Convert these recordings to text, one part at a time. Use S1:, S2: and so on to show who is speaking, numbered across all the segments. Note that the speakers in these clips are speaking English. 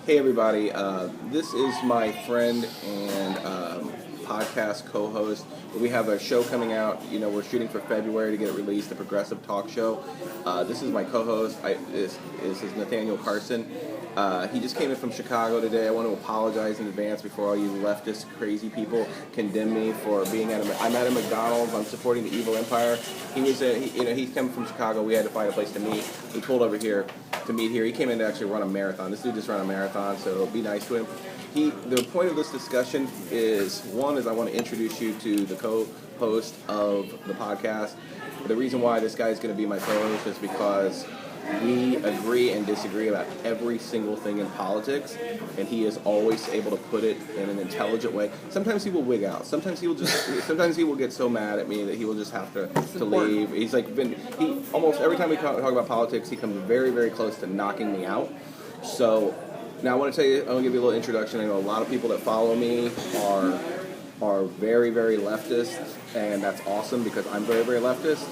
S1: Hey everybody, this is my friend and podcast co-host. We have a show coming out. We're shooting for February to get it released, the Progressive Talk Show. This is my co-host. This is Nathaniel Carson. He just came in from Chicago today. I want to apologize in advance before all you leftist crazy people condemn me for being I'm at a McDonald's. I'm supporting the evil empire. He's coming from Chicago. We had to find a place to meet. We pulled over here to meet here. He came in to actually run a marathon. This dude just ran a marathon, so be nice to him. The point of this discussion is I want to introduce you to the co-host of the podcast. The reason why this guy is going to be my co-host is because we agree and disagree about every single thing in politics, and he is always able to put it in an intelligent way. Sometimes he will wig out. Sometimes he will get so mad at me that he will just have to leave. He's he almost every time we talk about politics, he comes very, very close to knocking me out. So now I want to give you a little introduction. I know a lot of people that follow me are very, very leftist, and that's awesome because I'm very, very leftist.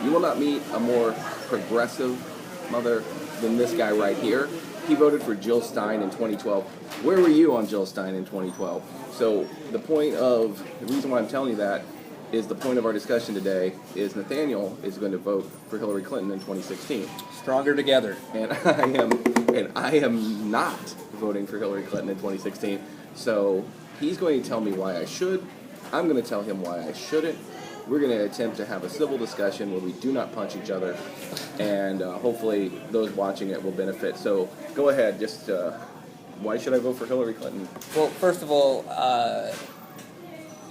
S1: You will not meet a more progressive mother than this guy right here. He voted for Jill Stein in 2012. Where were you on Jill Stein in 2012? So the reason why I'm telling you that is the point of our discussion today is Nathaniel is going to vote for Hillary Clinton in 2016.
S2: Stronger together.
S1: And I am not voting for Hillary Clinton in 2016. So he's going to tell me why I should. I'm going to tell him why I shouldn't. We're going to attempt to have a civil discussion where we do not punch each other, and hopefully those watching it will benefit. So go ahead, why should I vote for Hillary Clinton?
S2: Well, first of all,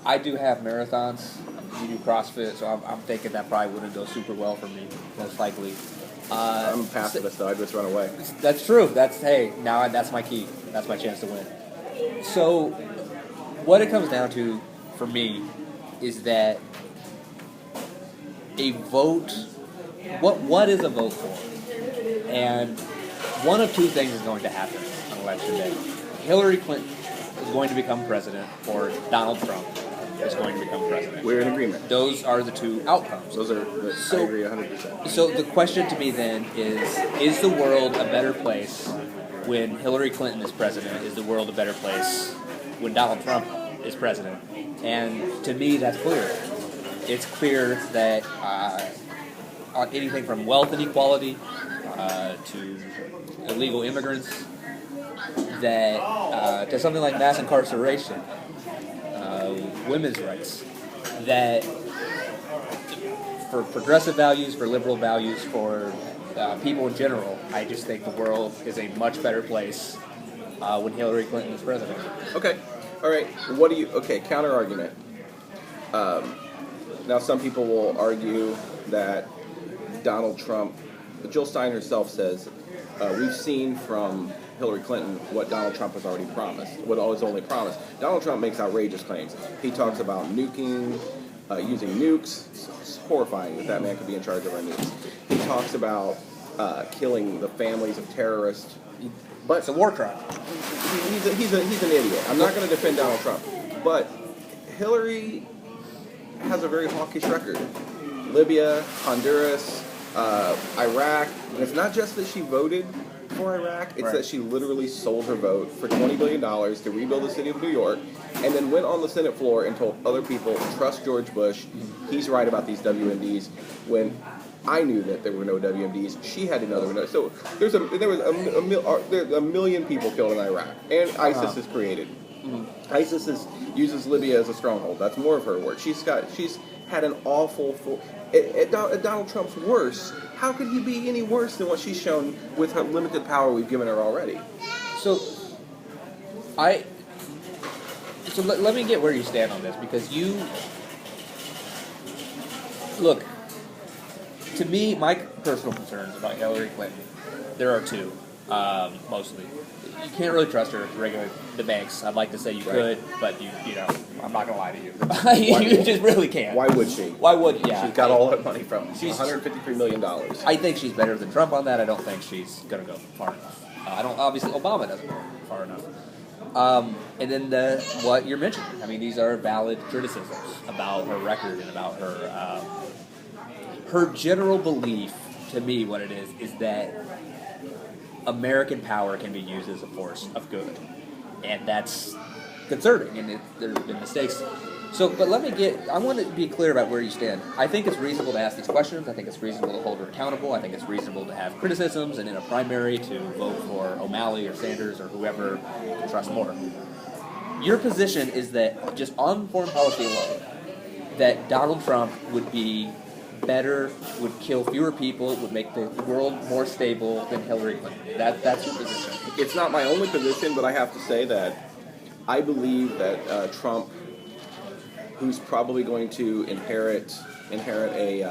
S2: I do have marathons. You do CrossFit, so I'm thinking that probably wouldn't go super well for me, most likely.
S1: I'm a pacifist, though. I'd just run away.
S2: That's true. That's my key. That's my chance to win. So what it comes down to for me is that a vote, what is a vote for? And one of two things is going to happen on election day. Hillary Clinton is going to become president, or Donald Trump is going to become president.
S1: We're in agreement.
S2: Those are the two outcomes.
S1: I agree 100%.
S2: So the question to me then is the world a better place when Hillary Clinton is president? Is the world a better place when Donald Trump is president? And to me, that's clear. It's clear that on anything from wealth inequality to illegal immigrants, that to something like mass incarceration, women's rights, that for progressive values, for liberal values, for people in general, I just think the world is a much better place when Hillary Clinton is president.
S1: Okay. All right. Counter argument. Now, some people will argue that Donald Trump, Jill Stein herself says, we've seen from Hillary Clinton what Donald Trump has already promised, what was only promised. Donald Trump makes outrageous claims. He talks about nuking, using nukes. It's horrifying that man could be in charge of our nukes. He talks about killing the families of terrorists.
S2: But it's a war crime.
S1: He's an idiot. I'm not going to defend Donald Trump. But Hillary has a very hawkish record. Libya, Honduras, Iraq. And it's not just that she voted for Iraq, it's that she literally sold her vote for $20 billion to rebuild the city of New York, and then went on the Senate floor and told other people, trust George Bush, he's right about these WMDs, when I knew that there were no WMDs. She had to know there were no. So there was a million people killed in Iraq, and ISIS is created. Mm-hmm. ISIS uses Libya as a stronghold. That's more of her work. She's had an awful. At Donald Trump's worst, how could he be any worse than what she's shown with her limited power we've given her already?
S2: So let me get where you stand on this, because look. To me, my personal concerns about Hillary Clinton, there are two, mostly. You can't really trust her to regulate the banks. I'd like to say you could, but you know, I'm not going to lie to you. You just really can't.
S1: Why would she?
S2: Yeah.
S1: She's got all that money from $153 million.
S2: I think she's better than Trump on that. I don't think she's going to go far enough. Obviously, Obama doesn't go far enough. And then what you're mentioning. I mean, these are valid criticisms about her record and about her general belief. To me, what it is that American power can be used as a force of good, and that's concerning. And there's been mistakes. So, but I want to be clear about where you stand. I think it's reasonable to ask these questions. I think it's reasonable to hold her accountable. I think it's reasonable to have criticisms, and in a primary to vote for O'Malley or Sanders or whoever you trust more. Your position is that just on foreign policy alone, that Donald Trump would be better, would kill fewer people, would make the world more stable than Hillary Clinton. That's your position.
S1: It's not my only position, but I have to say that I believe that Trump, who's probably going to inherit a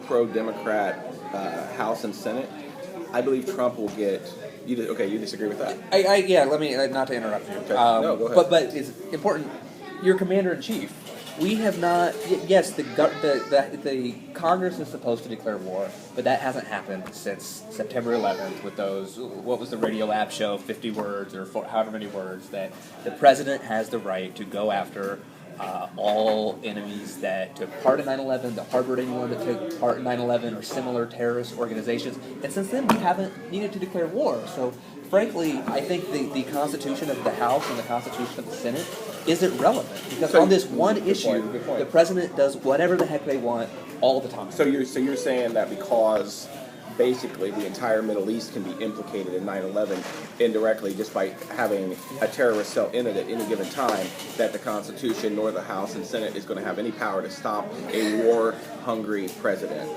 S1: pro-Democrat House and Senate, I believe Trump will get. You disagree with that?
S2: Let me not to interrupt you.
S1: Okay. No, go ahead.
S2: But it's important. You're commander in chief. We have not. Yes, the Congress is supposed to declare war, but that hasn't happened since September 11th. With those, what was the Radio Lab show? 50 words or however many words that the president has the right to go after all enemies that took part in 9/11, to harbor anyone that took part in 9/11 or similar terrorist organizations. And since then, we haven't needed to declare war. So, frankly, I think the Constitution of the House and the Constitution of the Senate isn't relevant because on this one issue,
S1: good point.
S2: the president does whatever the heck they want all the time.
S1: So you're saying that because basically the entire Middle East can be implicated in 9/11 indirectly just by having a terrorist cell in it at any given time, that the Constitution nor the House and Senate is going to have any power to stop a war-hungry president.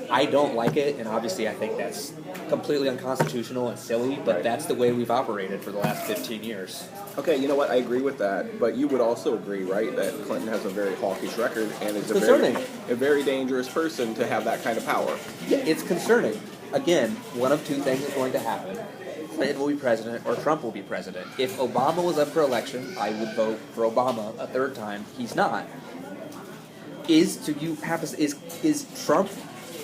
S2: I don't like it, and obviously I think that's completely unconstitutional and silly, but
S1: Right.
S2: that's the way we've operated for the last 15 years.
S1: Okay, you know what? I agree with that, but you would also agree, right, that Clinton has a very hawkish record and is
S2: Concerning.
S1: a very dangerous person to have that kind of power.
S2: Yeah, it's concerning. Again, one of two things is going to happen. Clinton will be president or Trump will be president. If Obama was up for election, I would vote for Obama a third time. He's not. Is Trump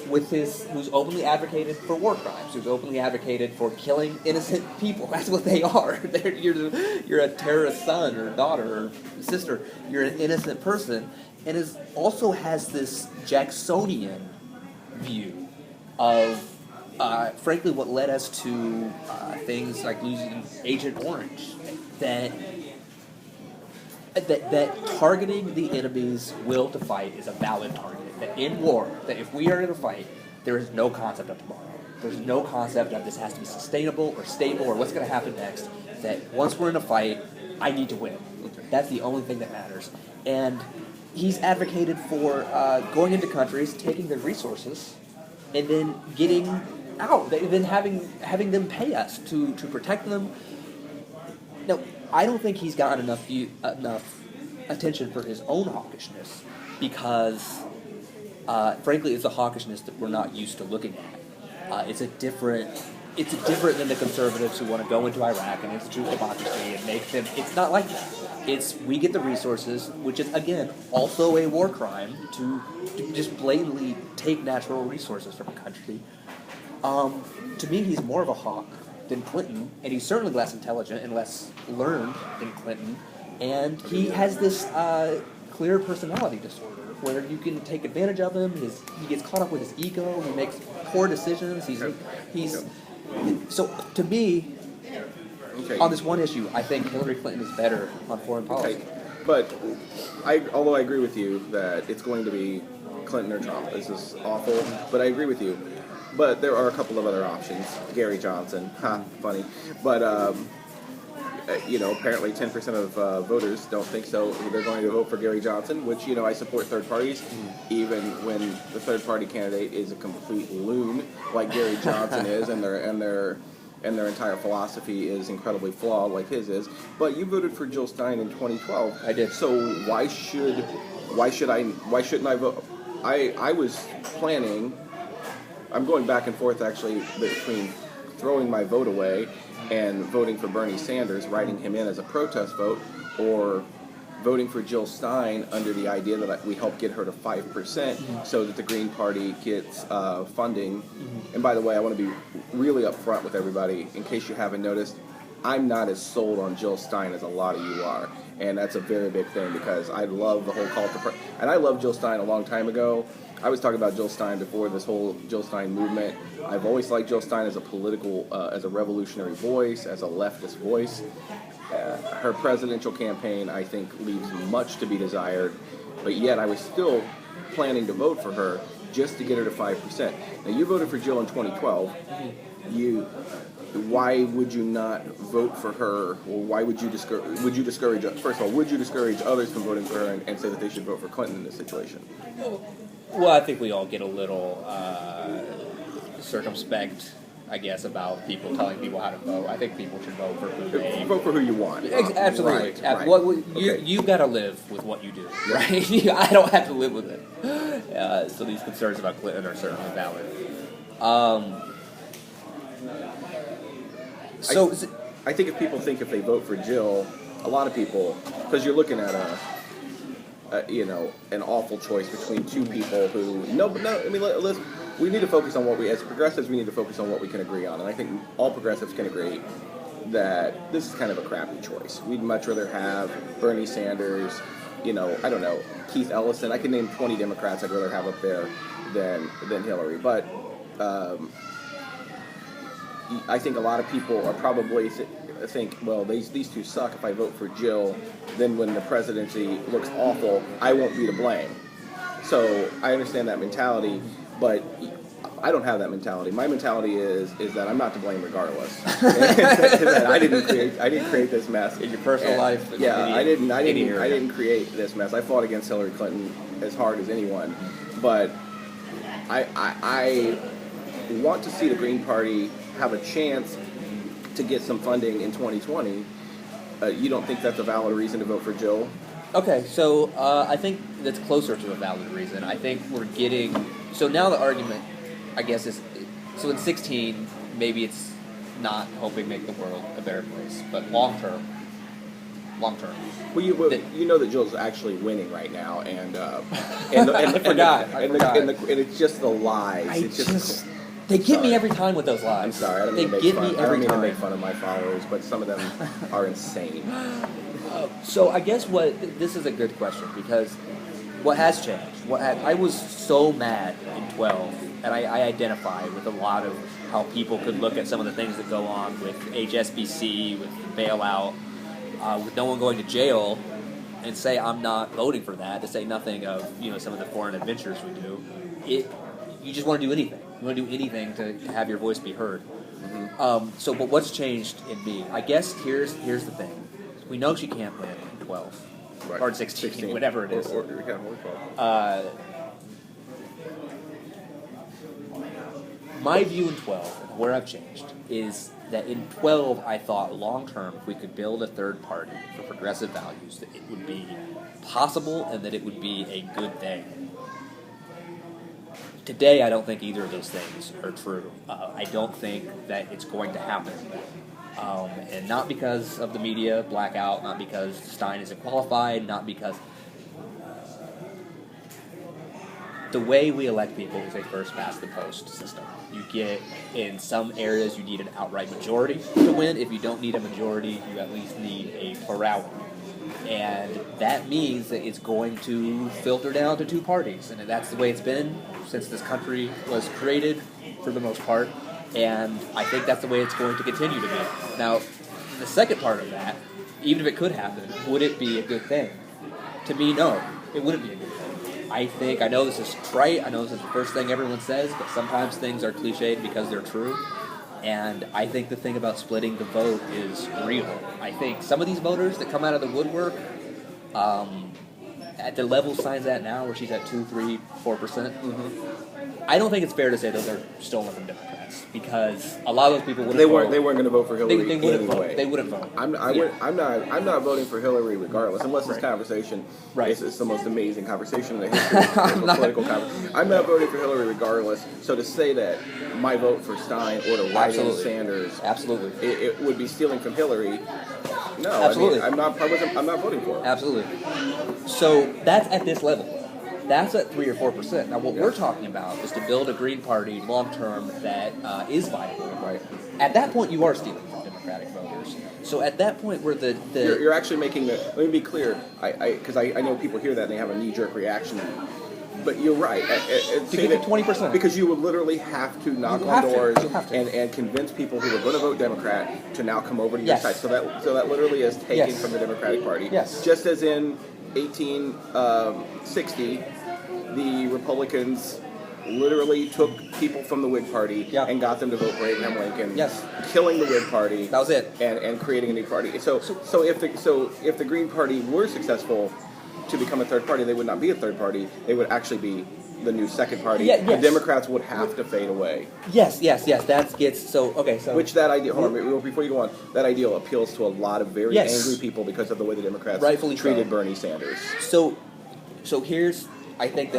S2: who's openly advocated for war crimes, who's openly advocated for killing innocent people? That's what they are. You're a terrorist son or daughter or sister. You're an innocent person, and also has this Jacksonian view of, frankly, what led us to things like losing Agent Orange. That targeting the enemy's will to fight is a valid target. That in war, that if we are going to fight, there is no concept of tomorrow. There's no concept of this has to be sustainable or stable or what's going to happen next. That once we're in a fight, I need to win. That's the only thing that matters. And he's advocated for going into countries, taking their resources, and then getting out. Then having them pay us to protect them. Now, I don't think he's gotten enough attention for his own hawkishness because, frankly, it's a hawkishness that we're not used to looking at. It's different than the conservatives who want to go into Iraq and institute democracy and make them. It's not like that. It's we get the resources, which is again also a war crime to just blatantly take natural resources from a country. To me, he's more of a hawk than Clinton, and he's certainly less intelligent and less learned than Clinton, and he has this clear personality disorder where you can take advantage of him. He gets caught up with his ego. He makes poor decisions. So to me, on this one issue, I think Hillary Clinton is better on foreign policy.
S1: Okay, but although I agree with you that it's going to be Clinton or Trump, this is awful, but I agree with you. But there are a couple of other options. Gary Johnson, funny. But, apparently 10% of voters don't think so. They're going to vote for Gary Johnson, which, I support third parties, even when the third party candidate is a complete loon, like Gary Johnson is, and their entire philosophy is incredibly flawed, like his is. But you voted for Jill Stein in 2012.
S2: I did.
S1: So why shouldn't I vote? I was planning. I'm going back and forth actually between throwing my vote away and voting for Bernie Sanders, writing him in as a protest vote, or voting for Jill Stein under the idea that we help get her to 5% so that the Green Party gets funding. And by the way, I want to be really upfront with everybody, in case you haven't noticed, I'm not as sold on Jill Stein as a lot of you are. And that's a very big thing because I love the whole cult of and I loved Jill Stein a long time ago. I was talking about Jill Stein before this whole Jill Stein movement. I've always liked Jill Stein as a political, as a revolutionary voice, as a leftist voice. Her presidential campaign, I think, leaves much to be desired, but yet I was still planning to vote for her just to get her to 5%. Now, you voted for Jill in 2012. Why would you not vote for her, or why would you discourage? First of all, would you discourage others from voting for her and say that they should vote for Clinton in this situation?
S2: Well, I think we all get a little circumspect, I guess, about people telling people how to vote. I think people should vote for who they
S1: vote for who you want.
S2: Absolutely.
S1: Right.
S2: You've got to live with what you do, right? I don't have to live with it. So these concerns about Clinton are certainly valid.
S1: I think if people think if they vote for Jill, a lot of people, because you're looking at an awful choice between two people who we need to focus on as progressives, we need to focus on what we can agree on, and I think all progressives can agree that this is kind of a crappy choice. We'd much rather have Bernie Sanders, I don't know, Keith Ellison. I could name 20 Democrats I'd rather have up there than Hillary, but I think a lot of people are probably think, well, these two suck. If I vote for Jill, then when the presidency looks awful, I won't be to blame. So I understand that mentality, but I don't have that mentality. My mentality is that I'm not to blame regardless. That I didn't create this mess
S2: in your personal life.
S1: Yeah, I didn't create this mess. I fought against Hillary Clinton as hard as anyone, but I want to see the Green Party have a chance to get some funding in 2020. You don't think that's a valid reason to vote for Jill?
S2: Okay, so I think that's closer to a valid reason. I think we're getting... So now the argument, I guess, is... So in 2016, maybe it's not hoping make the world a better place, but long term.
S1: Well, you know that Jill's actually winning right now, and I
S2: forgot.
S1: And it's just the lies.
S2: They get me every time with those lies.
S1: I'm sorry, I don't mean to make fun of my followers, but some of them are insane.
S2: So I guess this is a good question, because what has changed? I was so mad in 12, and I identify with a lot of how people could look at some of the things that go on with HSBC, with bailout, with no one going to jail, and say I'm not voting for that. To say nothing of some of the foreign adventures we do. You just want to do anything. You want to do anything to have your voice be heard. Mm-hmm. But what's changed in me? I guess here's the thing. We know she can't win in 12. Right. Or 16, whatever it is.
S1: Or 12.
S2: My view in 12, and where I've changed, is that in 12 I thought long term, if we could build a third party for progressive values, that it would be possible and that it would be a good thing. Today, I don't think either of those things are true. I don't think that it's going to happen. And not because of the media blackout, not because Stein isn't qualified, not because... The way we elect people is a first past the post system. You get, in some areas, you need an outright majority to win. If you don't need a majority, you at least need a plurality. And that means that it's going to filter down to two parties. And that's the way it's been since this country was created, for the most part. And I think that's the way it's going to continue to be. Now, the second part of that, even if it could happen, would it be a good thing? To me, no. It wouldn't be a good thing. I know this is trite. I know this is the first thing everyone says, but sometimes things are cliched because they're true. And I think the thing about splitting the vote is real. I think some of these voters that come out of the woodwork, at the level Stein's at now, where she's at 2, 3, 4%, I don't think it's fair to say those are stolen from Democrats, because a lot of those people wouldn't vote.
S1: They weren't going to vote for Hillary.
S2: They wouldn't vote. They wouldn't vote.
S1: I'm not voting for Hillary regardless, unless this conversation is the most amazing conversation in the history of political conversation. I'm not voting for Hillary regardless. So to say that my vote for Stein or to write in Sanders, it would be stealing from Hillary. No, absolutely. I'm not voting for her.
S2: Absolutely. So that's at this level. That's at 3 or 4%. Now, what we're talking about is to build a Green Party long term that is viable.
S1: Right.
S2: At that point, you are stealing from Democratic voters. So at that point, where
S1: you're actually making the. Let me be clear, because I know people hear that and they have a knee-jerk reaction. But you're right.
S2: To get to 20%.
S1: Because you would literally have to knock
S2: You
S1: on
S2: have to.
S1: doors
S2: You have to.
S1: and convince people who are going to vote Democrat to now come over to your
S2: Yes.
S1: side. So that literally is taken
S2: Yes.
S1: from the Democratic Party.
S2: Yes.
S1: Just as in 1860, the Republicans literally took people from the Whig Party
S2: Yeah.
S1: and got them to vote for Abraham Lincoln,
S2: Yes.
S1: killing the Whig Party.
S2: That was it.
S1: And creating a new party. So if the Green Party were successful to become a third party, they would not be a third party. They would actually be the new second party.
S2: Yeah, yes.
S1: The Democrats would have to fade away.
S2: Yes. That gets so okay. So
S1: Which that idea, hold on, before you go on, that ideal appeals to a lot of very
S2: Yes.
S1: angry people because of the way the Democrats
S2: Rightfully
S1: treated
S2: so.
S1: Bernie Sanders.
S2: So here's I think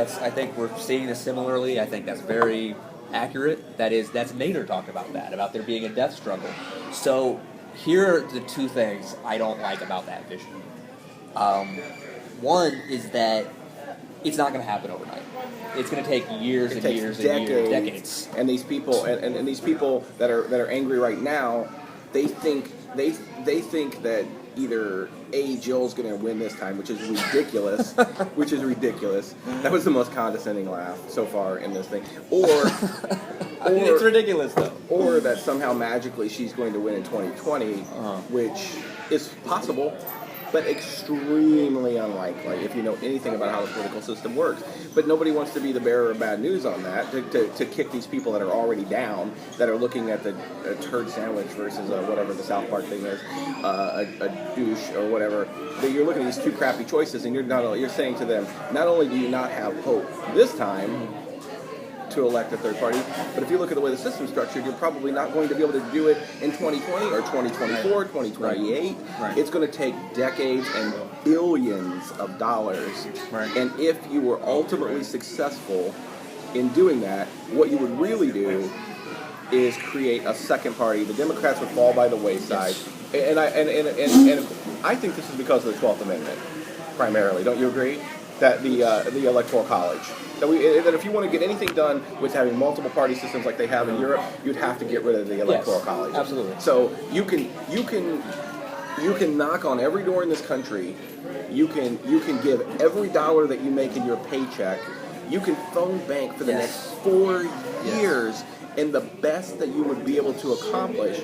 S2: we're seeing this similarly. I think that's very accurate. That's Nader talked about that, about there being a death struggle. So here are the two things I don't like about that vision. One is that it's not going to happen overnight. It's going to take years
S1: It
S2: and
S1: takes
S2: years
S1: decades,
S2: and years, decades.
S1: And these people and these people that are angry right now, they think that either Jill's going to win this time, which is ridiculous, That was the most condescending laugh so far in this thing. Or
S2: It's ridiculous though.
S1: Or that somehow magically she's going to win in 2020, which is possible, but extremely unlikely if you know anything about how the political system works. But nobody wants to be the bearer of bad news on that, to kick these people that are already down, that are looking at the turd sandwich versus whatever the South Park thing is, a douche or whatever. But you're looking at these two crappy choices, and you're saying to them, not only do you not have hope this time to elect a third party, but if you look at the way the system's structured, you're probably not going to be able to do it in 2020 or 2024, 2028.
S2: Right.
S1: It's going to take decades and billions of dollars.
S2: Right.
S1: And if you were ultimately successful in doing that, what you would really do is create a second party. The Democrats would fall by the wayside. And I think this is because of the 12th Amendment, primarily. Don't you agree? That the Electoral College. That if you want to get anything done with having multiple party systems like they have in Europe, you'd have to get rid of the Electoral College.
S2: Absolutely.
S1: So you can knock on every door in this country. You can give every dollar that you make in your paycheck. You can phone bank for the next 4 years, and the best that you would be able to accomplish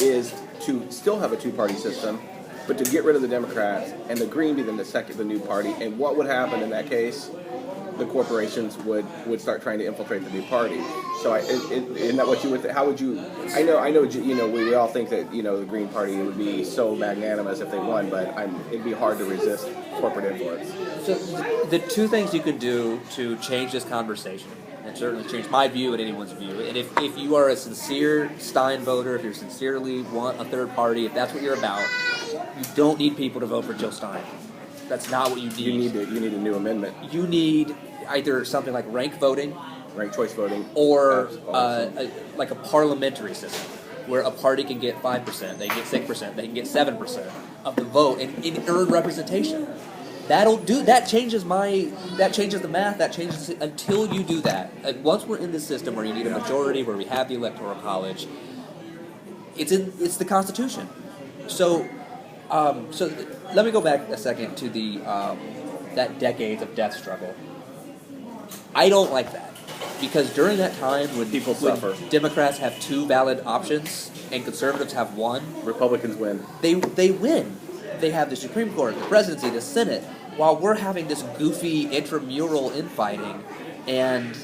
S1: is to still have a two-party system, but to get rid of the Democrats and the Green be the new party. And what would happen in that case? The corporations would start trying to infiltrate the new party. So isn't that what you would how would you? I know. We all think that the Green Party would be so magnanimous if they won, but it'd be hard to resist corporate influence.
S2: So the two things you could do to change this conversation, and certainly change my view and anyone's view, and if you are a sincere Stein voter, if you sincerely want a third party, if that's what you're about, you don't need people to vote for Jill Stein. That's not what you need.
S1: You need a new amendment.
S2: You need either something like ranked
S1: choice voting,
S2: or like a parliamentary system where a party can get 5%, they can get 6%, they can get 7% of the vote and earn representation. That changes the math. That changes it until you do that. Once we're in this system where you need a majority, where we have the Electoral College, it's the Constitution. So let me go back a second to that decades of death struggle. I don't like that because during that time when
S1: suffer,
S2: Democrats have two valid options and conservatives have one,
S1: Republicans win.
S2: They win. They have the Supreme Court, the presidency, the Senate, while we're having this goofy intramural infighting. And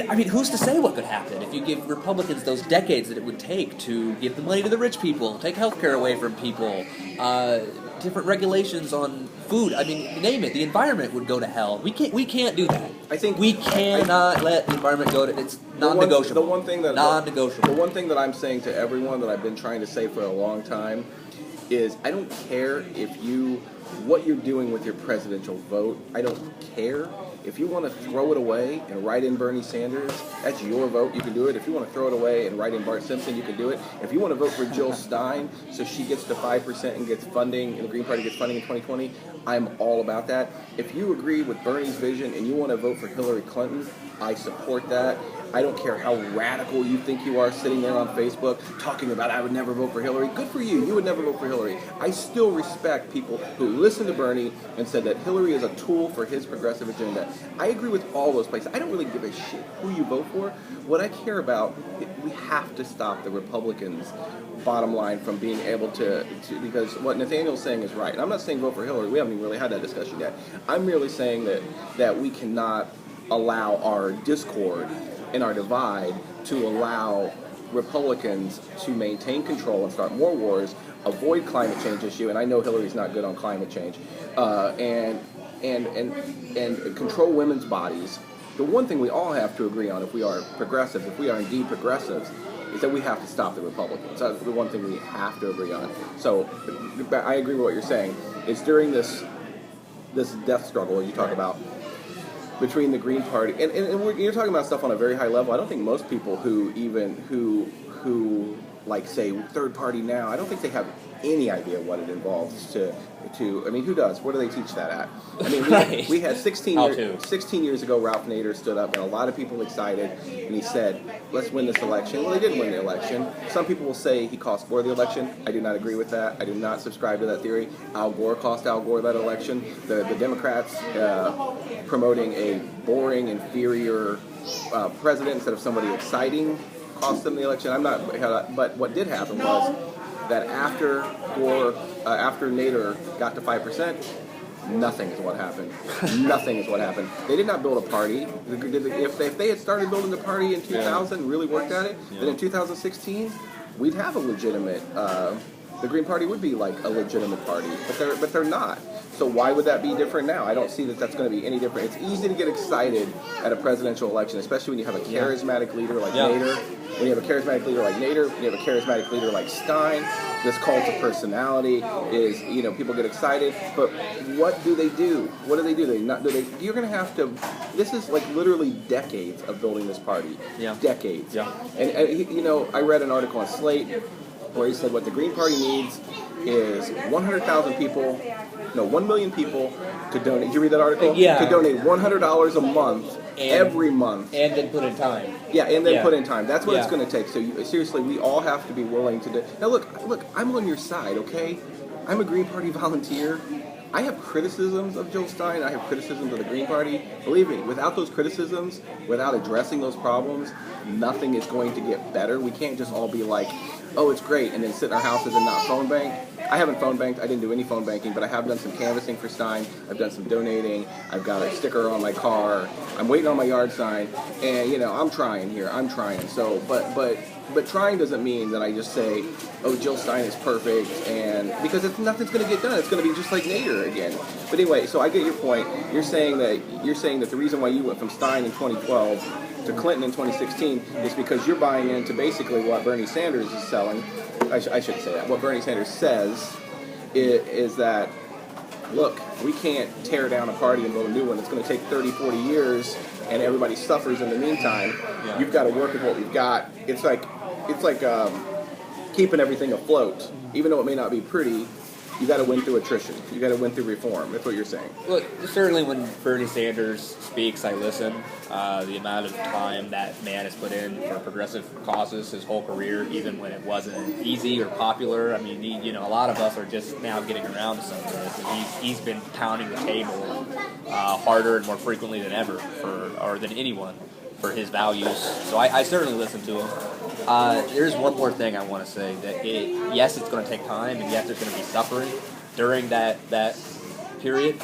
S2: I mean, who's to say what could happen if you give Republicans those decades that it would take to give the money to the rich people, take health care away from people, different regulations on food. I mean, name it. The environment would go to hell. We can't do that.
S1: I think
S2: we cannot let the environment go to. It's non-negotiable.
S1: The one thing that I'm saying to everyone that I've been trying to say for a long time is I don't care what you're doing with your presidential vote. I don't care. If you want to throw it away and write in Bernie Sanders, that's your vote. You can do it. If you want to throw it away and write in Bart Simpson, you can do it. If you want to vote for Jill Stein so she gets to 5% and gets funding, and the Green Party gets funding in 2020, I'm all about that. If you agree with Bernie's vision and you want to vote for Hillary Clinton, I support that. I don't care how radical you think you are sitting there on Facebook talking about I would never vote for Hillary. Good for you. You would never vote for Hillary. I still respect people who listen to Bernie and said that Hillary is a tool for his progressive agenda. I agree with all those places. I don't really give a shit who you vote for. What I care about, we have to stop the Republicans, bottom line, from being able to because what Nathaniel's saying is right. And I'm not saying vote for Hillary. We haven't even really had that discussion yet. I'm merely saying that we cannot allow our discord and our divide to allow Republicans to maintain control and start more wars, avoid climate change issue, and I know Hillary's not good on climate change, and control women's bodies. The one thing we all have to agree on, if we are progressives, if we are indeed progressives, is that we have to stop the Republicans. That's the one thing we have to agree on. So I agree with what you're saying. It's during this death struggle you talk about between the Green Party, and you're talking about stuff on a very high level. I don't think most people who like say third party now, I don't think they have any idea what it involves to I mean, who does? Where do they teach that at? I mean,
S2: Right.
S1: we had 16 years ago, Ralph Nader stood up and a lot of people excited, and he said, let's win this election. Well, they didn't win the election. Some people will say he cost Gore the election. I do not agree with that. I do not subscribe to that theory. Al Gore cost Al Gore that election. The Democrats promoting a boring, inferior president instead of somebody exciting cost them the election. But what did happen was that after Nader got to 5%, nothing is what happened. Nothing is what happened. They did not build a party. If they had started building the party in 2000 and really worked at it, then in 2016, we'd have a legitimate. The Green Party would be like a legitimate party, but they're not. So why would that be different now? I don't see that that's going to be any different. It's easy to get excited at a presidential election, especially when you have a charismatic leader like Nader. When you have a charismatic leader like Nader, when you have a charismatic leader like Stein, this cult of personality is, people get excited. But what do they do? What do they do? You're going to have to. This is like literally decades of building this party. Yeah. Decades. Yeah. And I read an article on Slate where he said what the Green Party needs is 100,000 people, 1 million people to donate. Did you read that article?
S2: Yeah.
S1: To donate $100 a month, every month.
S2: And then put in time.
S1: Yeah, and then put in time. That's what it's going to take. So seriously, we all have to be willing to do. Now look, I'm on your side, okay? I'm a Green Party volunteer. I have criticisms of Jill Stein. I have criticisms of the Green Party. Believe me, without those criticisms, without addressing those problems, nothing is going to get better. We can't just all be like, oh, it's great, and then sit in our houses and not phone bank. I haven't phone banked. I didn't do any phone banking, but I have done some canvassing for Stein. I've done some donating. I've got a sticker on my car. I'm waiting on my yard sign, and I'm trying here. I'm trying. So, but trying doesn't mean that I just say, oh, Jill Stein is perfect, and because nothing's going to get done. It's going to be just like Nader again. But anyway, so I get your point. You're saying that the reason why you went from Stein in 2012 to Clinton in 2016 is because you're buying into basically what Bernie Sanders is selling. I shouldn't say that. What Bernie Sanders says is that, look, we can't tear down a party and build a new one. It's going to take 30, 40 years, and everybody suffers in the meantime. Yeah. You've got to work with what we've got. It's like keeping everything afloat. Even though it may not be pretty, you got to win through attrition. You got to win through reform. That's what you're saying.
S2: Look, certainly when Bernie Sanders speaks, I listen. The amount of time that man has put in for progressive causes his whole career, even when it wasn't easy or popular. I mean, a lot of us are just now getting around to some of this, and he's been pounding the table harder and more frequently than ever or than anyone for his values. So I certainly listen to him. There's one more thing I want to say, that yes, it's going to take time, and yes, there's going to be suffering during that period.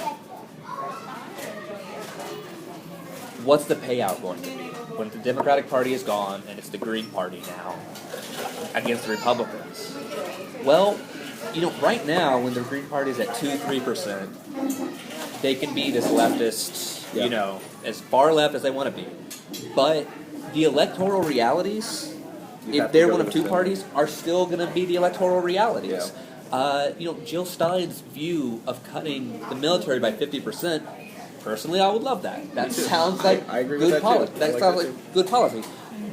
S2: What's the payout going to be when the Democratic Party is gone and it's the Green Party now against the Republicans? Well, right now when the Green Party is at 2-3%, they can be this leftist, as far left as they want to be. But the electoral realities, if they're one of two parties, are still going to be the electoral realities. Yeah. Jill Stein's view of cutting the military by 50%, personally, I would love that. That sounds like
S1: I agree
S2: good
S1: with
S2: policy.
S1: That
S2: sounds like good policy.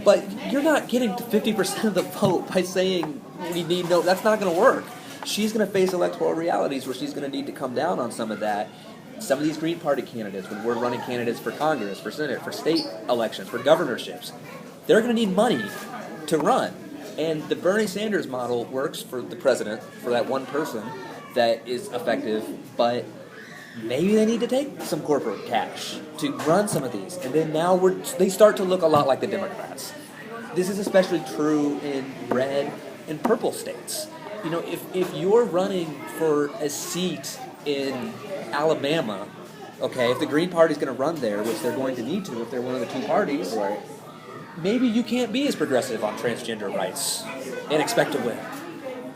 S2: But you're not getting to 50% of the vote by saying we need no. That's not going to work. She's going to face electoral realities where she's going to need to come down on some of that. Some of these Green Party candidates, when we're running candidates for Congress, for Senate, for state elections, for governorships, they're going to need money to run. And the Bernie Sanders model works for the president, for that one person that is effective, but maybe they need to take some corporate cash to run some of these. And then now they start to look a lot like the Democrats. This is especially true in red and purple states. You know, if you're running for a seat in Alabama, okay, if the Green Party's going to run there, which they're going to need to if they're one of the two parties,
S1: Right.
S2: maybe you can't be as progressive on transgender rights and expect to win.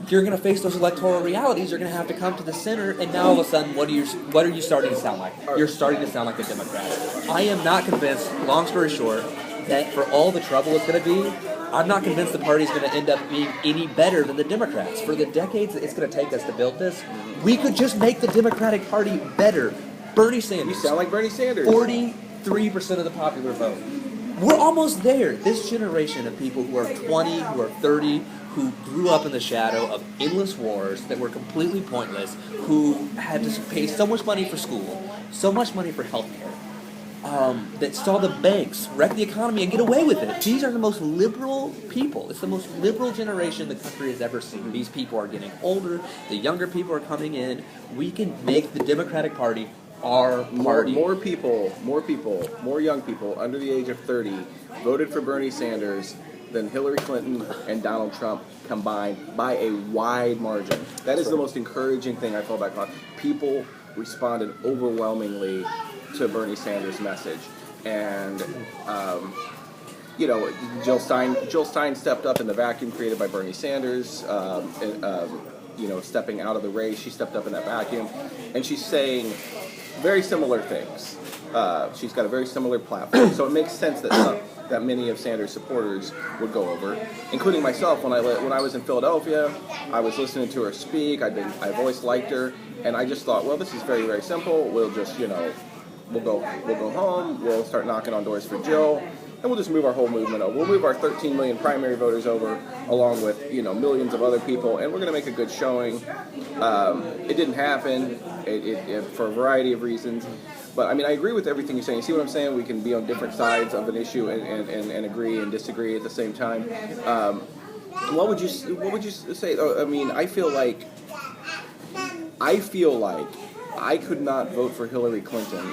S2: You're going to face those electoral realities. You're going to have to come to the center, and now all of a sudden, what are you starting to sound like? You're starting to sound like the Democrats. I am not convinced, long story short, that for all the trouble it's going to be, I'm not convinced the party's going to end up being any better than the Democrats. For the decades that it's going to take us to build this, we could just make the Democratic Party better. Bernie Sanders.
S1: You sound like Bernie Sanders.
S2: 43% of the popular vote. We're almost there. This generation of people who are 20, who are 30, who grew up in the shadow of endless wars that were completely pointless, who had to pay so much money for school, so much money for health care, that saw the banks wreck the economy and get away with it. These are the most liberal people. It's the most liberal generation the country has ever seen. These people are getting older. The younger people are coming in. We can make the Democratic Party our party.
S1: More young people under the age of 30 voted for Bernie Sanders than Hillary Clinton and Donald Trump combined by a wide margin. That is the most encouraging thing I felt about. People responded overwhelmingly to Bernie Sanders' message, and Jill Stein stepped up in the vacuum created by Bernie Sanders. Stepping out of the race, she stepped up in that vacuum, and she's saying very similar things. She's got a very similar platform, so it makes sense that many of Sanders' supporters would go over, including myself. When I was in Philadelphia, I was listening to her speak. I've always liked her, and I just thought, well, this is very, very simple. We'll just, we'll go home. We'll start knocking on doors for Jill, and we'll just move our whole movement over. We'll move our 13 million primary voters over, along with millions of other people, and we're going to make a good showing. It didn't happen, it for a variety of reasons. But I mean, I agree with everything you're saying. You see what I'm saying? We can be on different sides of an issue and agree and disagree at the same time. What would you say? I mean, I feel like I could not vote for Hillary Clinton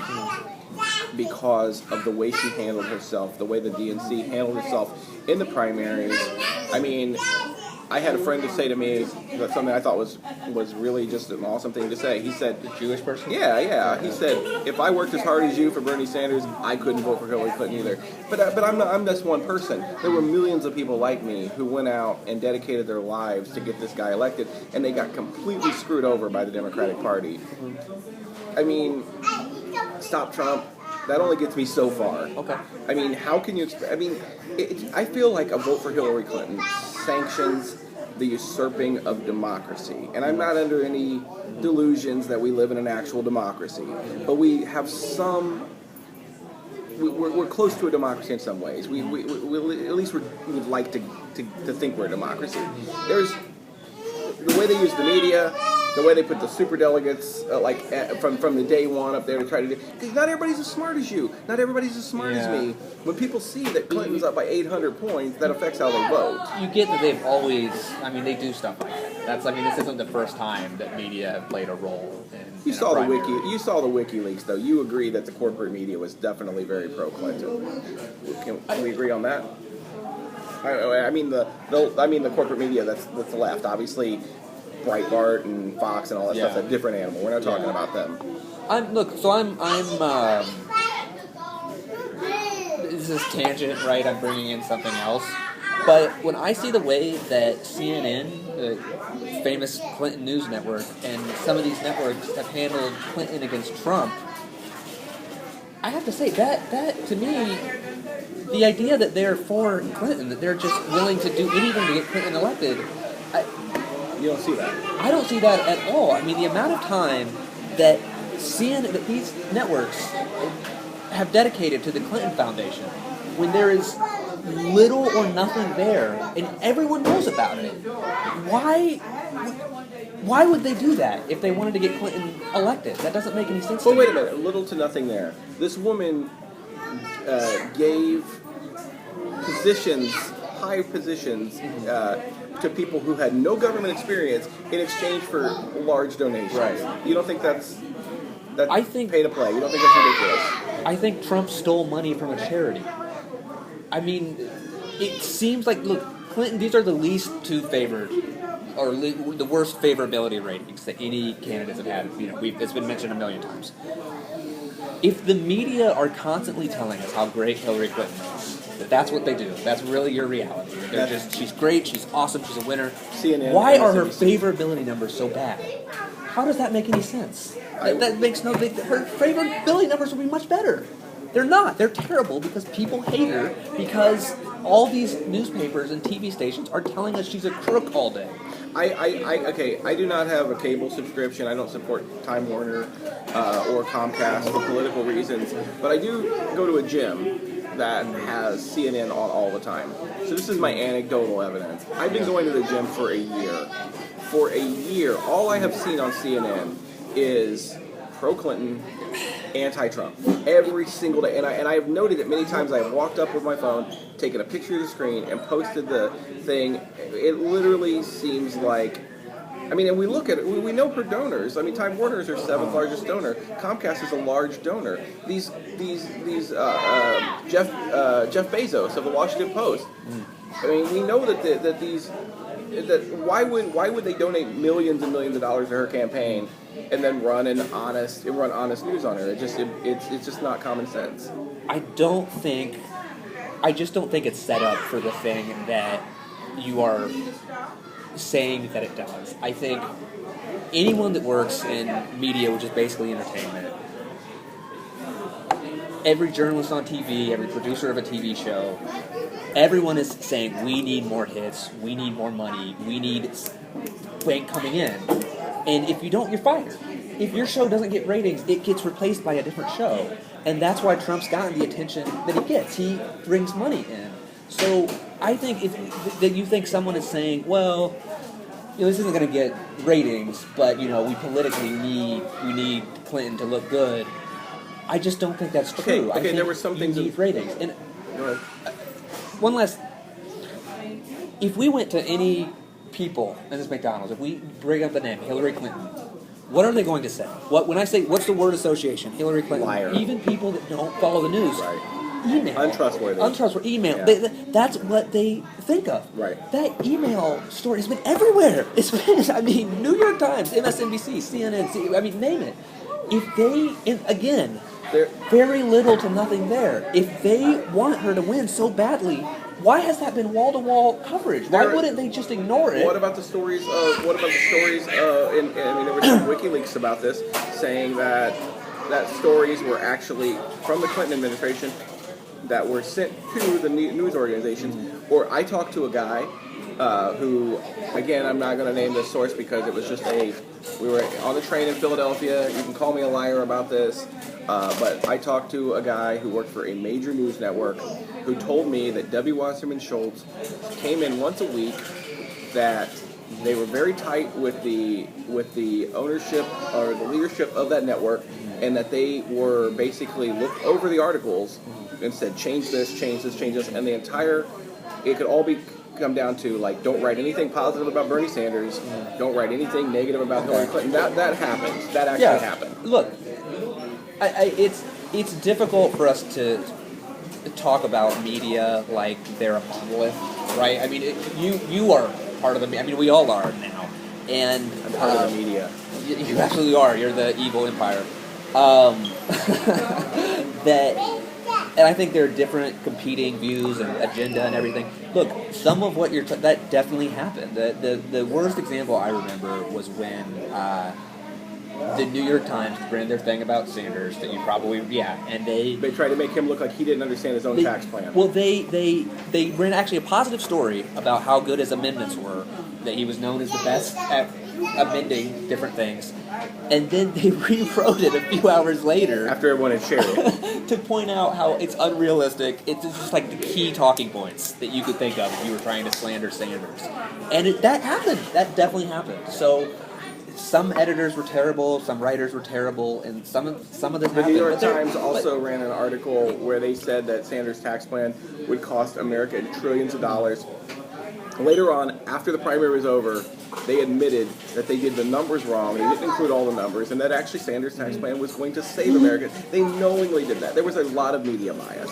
S1: because of the way she handled herself, the way the DNC handled itself in the primaries. I mean, I had a friend to say to me that something I thought was really just an awesome thing to say. He said,
S2: The Jewish person?
S1: Yeah. He said, if I worked as hard as you for Bernie Sanders, I couldn't vote for Hillary Clinton either. But I'm just one person. There were millions of people like me who went out and dedicated their lives to get this guy elected, and they got completely screwed over by the Democratic Party. I mean, stop Trump. That only gets me so far.
S2: Okay.
S1: I mean, how can you I mean, I feel like a vote for Hillary Clinton sanctions the usurping of democracy. And I'm not under any delusions that we live in an actual democracy. But we have we're close to a democracy in some ways. We at least we would like to think we're a democracy. There's the way they use the media, the way they put the superdelegates from the day one up there to try to do, because not everybody's as smart as you. Not everybody's as smart as me. When people see that Clinton's up by 800 points, that affects how they vote.
S2: You get that they've always, they do stuff like that. This isn't the first time that media have played a role in
S1: You saw the WikiLeaks, though. You agree that the corporate media was definitely very pro-Clinton. Can we agree on that? I mean the corporate media that's left. Obviously, Breitbart and Fox and all that stuff's a different animal. We're not talking about them.
S2: This is tangent, right? I'm bringing in something else. But when I see the way that CNN, the famous Clinton News Network, and some of these networks have handled Clinton against Trump, I have to say that to me, the idea that they're for Clinton, that they're just willing to do anything to get Clinton elected,
S1: you don't see that.
S2: I don't see that at all. I mean, the amount of time that that these networks have dedicated to the Clinton Foundation, when there is little or nothing there, and everyone knows about it. Why would they do that if they wanted to get Clinton elected? That doesn't make any sense to me.
S1: Wait a minute. Little to nothing there. This woman gave positions, high positions, to people who had no government experience in exchange for large donations.
S2: Right.
S1: You don't think that's
S2: I think
S1: pay to play? You don't think that's ridiculous?
S2: I think Trump stole money from a charity. I mean, it seems like, look, Clinton, these are the least two favored, or the worst favorability ratings that any candidates have had. You know, it's been mentioned a million times. If the media are constantly telling us how great Hillary Clinton is, that's what they do. That's really your reality. They're just, she's great, she's awesome, she's a winner.
S1: CNN,
S2: why are her
S1: MSNBC.
S2: favorability numbers so bad? How does that make any sense? That makes no big. Her favorability numbers would be much better. They're not. They're terrible because people hate her because all these newspapers and TV stations are telling us she's a crook all day.
S1: I do not have a cable subscription. I don't support Time Warner or Comcast for political reasons, but I do go to a gym that has CNN on all the time. So this is my anecdotal evidence. I've been going to the gym for a year. For a year, all I have seen on CNN is pro-Clinton, anti-Trump every single day, and I have noted it many times. I have walked up with my phone, taken a picture of the screen, and posted the thing. It literally seems like, I mean, and we look at it. We know her donors. I mean, Time Warner is her seventh largest donor. Comcast is a large donor. These Jeff Bezos of the Washington Post. I mean, we know that why would they donate millions and millions of dollars to her campaign and then run honest news on her? It's just not common sense.
S2: I just don't think it's set up for the thing that you are saying that it does. I think anyone that works in media, which is basically entertainment, every journalist on TV, every producer of a TV show, everyone is saying, we need more hits, we need more money, we need bank coming in. And if you don't, you're fired. If your show doesn't get ratings, it gets replaced by a different show. And that's why Trump's gotten the attention that he gets. He brings money in. So I think that you think someone is saying, well, you know, this isn't going to get ratings, but, you know, we politically need Clinton to look good. I just don't think that's true.
S1: Okay,
S2: I think
S1: there were some things
S2: you need ratings. And
S1: Go ahead.
S2: one last, if we went to any people in this McDonald's, if we bring up the name Hillary Clinton, what are they going to say? When I say, what's the word association? Hillary Clinton.
S1: Liar.
S2: Even people that don't follow the news.
S1: Right.
S2: Email.
S1: Untrustworthy.
S2: Email.
S1: Yeah.
S2: That's what they think of.
S1: Right.
S2: That email story has been everywhere. It's been, I mean, New York Times, MSNBC, CNN, I mean, name it. If they, and again, very little to nothing there. If they want her to win so badly, why has that been wall-to-wall coverage? Why wouldn't they just ignore it?
S1: What about the stories? There were some WikiLeaks about this, saying that stories were actually from the Clinton administration that were sent to the news organizations. Or I talked to a guy who, again, I'm not going to name this source because it was just we were on the train in Philadelphia. You can call me a liar about this. But I talked to a guy who worked for a major news network who told me that W. Wasserman Schultz came in once a week, that they were very tight with the ownership or the leadership of that network, and that they were basically looked over the articles and said, change this, and the entire, it could all come down to, like, don't write anything positive about Bernie Sanders, don't write anything negative about Hillary Clinton. That happens. That actually happened.
S2: Look, it's difficult for us to talk about media like they're a monolith, right? I mean, you are part of the. I mean, we all are now, and
S1: I'm part of the media.
S2: You absolutely are. You're the evil empire. And I think there are different competing views and agenda and everything. Look, some of what that definitely happened. The worst example I remember was when the New York Times ran their thing about Sanders that you probably, and they
S1: tried to make him look like he didn't understand his own tax plan.
S2: Well, they ran actually a positive story about how good his amendments were, that he was known as the best at amending different things, and then they rewrote it a few hours later
S1: after everyone had shared it
S2: to point out how it's unrealistic. It's just like the key talking points that you could think of if you were trying to slander Sanders, and that happened. That definitely happened. So some editors were terrible, some writers were terrible, and some of this
S1: The
S2: happened.
S1: New York
S2: but there-
S1: Times also
S2: but-
S1: ran an article where they said that Sanders' tax plan would cost America trillions of dollars. Later on, after the primary was over, they admitted that they did the numbers wrong. They didn't include all the numbers, and that actually Sanders' tax plan was going to save America. They knowingly did that. There was a lot of media bias.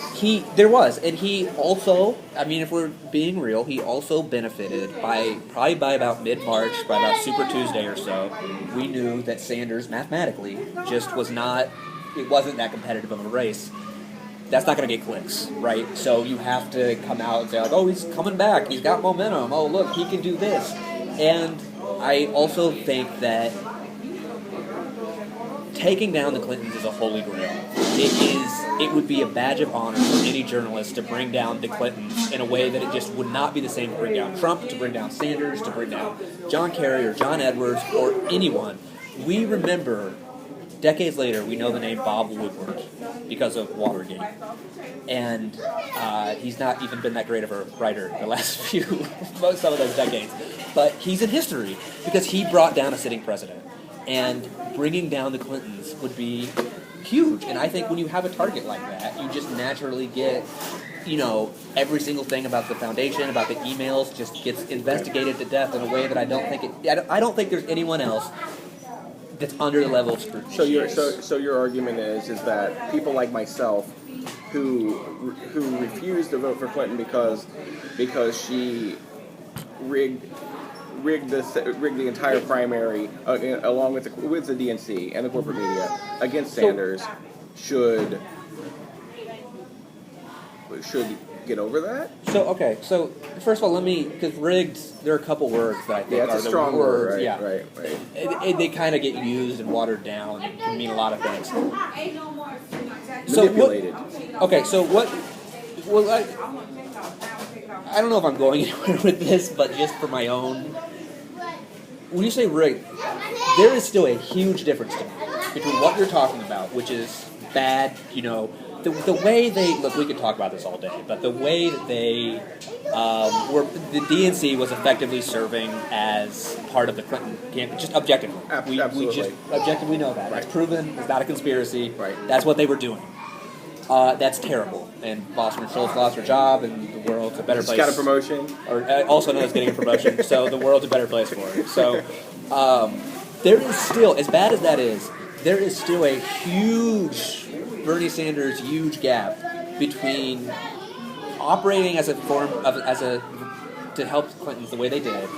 S2: There was, and he also, I mean, if we're being real, he also benefited probably by about mid-March, by about Super Tuesday or so, we knew that Sanders mathematically just it wasn't that competitive of a race. That's not going to get clicks, right? So you have to come out and say, like, oh, he's coming back, he's got momentum, oh, look, he can do this. And I also think that taking down the Clintons is a holy grail. It would be a badge of honor for any journalist to bring down the Clintons in a way that it just would not be the same to bring down Trump, to bring down Sanders, to bring down John Kerry or John Edwards or anyone. We remember, decades later, we know the name Bob Woodward because of Watergate. And he's not even been that great of a writer the last some of those decades. But he's in history because he brought down a sitting president. And bringing down the Clintons would be huge. And I think when you have a target like that, you just naturally get, every single thing about the foundation, about the emails, just gets investigated to death in a way that I don't think there's anyone else that's under the level of scrutiny.
S1: So your argument is that people like myself who refused to vote for Clinton because she rigged the entire primary along with the DNC and the corporate media against Sanders should get over that?
S2: So first of all, because rigged, there are a couple words that I think
S1: it's
S2: are
S1: a
S2: the
S1: strong
S2: words.
S1: word,
S2: Yeah,
S1: right.
S2: They kind of get used and watered down and can mean a lot of things.
S1: Manipulated.
S2: Well, I don't know if I'm going anywhere with this, but just for my own. When you say rigged, there is still a huge difference to me between what you're talking about, which is bad, the way they look. We could talk about this all day, but the way that they the DNC was effectively serving as part of the Clinton campaign, just objectively.
S1: Absolutely.
S2: We just objectively know that.
S1: Right.
S2: It's proven. It's not a conspiracy.
S1: Right.
S2: That's what they were doing. That's terrible. And Boston and Schultz lost her job, and the world's a better place.
S1: She got a promotion.
S2: Or also known as getting a promotion. So the world's a better place for her. So there is still, as bad as that is, there is still a huge Bernie Sanders huge gap between operating as a to help the Clintons the way they did,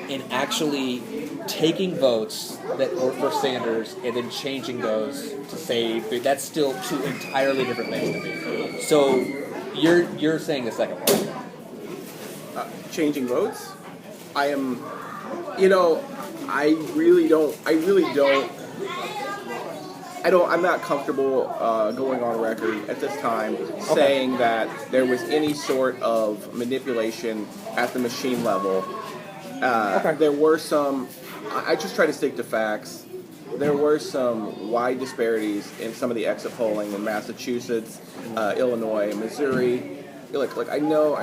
S2: and actually taking votes that were for Sanders and then changing those to save. That's still two entirely different things to me. So you're saying the second one.
S1: Changing votes? I'm not comfortable going on record at this time saying that there was any sort of manipulation at the machine level. There were some. I just try to stick to facts. There were some wide disparities in some of the exit polling in Massachusetts, Illinois, Missouri. Like I know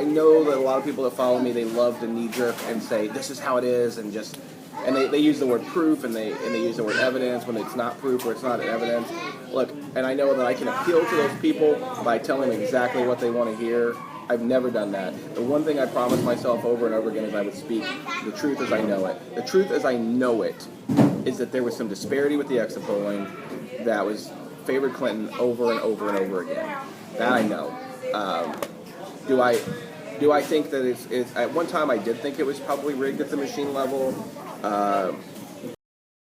S1: that a lot of people that follow me, they love to knee jerk and say this is how it is, and they use the word proof and they use the word evidence when it's not proof or it's not evidence. Look, and I know that I can appeal to those people by telling them exactly what they want to hear. I've never done that. The one thing I promised myself over and over again is I would speak the truth as I know it. The truth as I know it is that there was some disparity with the exit polling that was favored Clinton over and over and over again. That I know. Do I think that it's at one time I did think it was probably rigged at the machine level.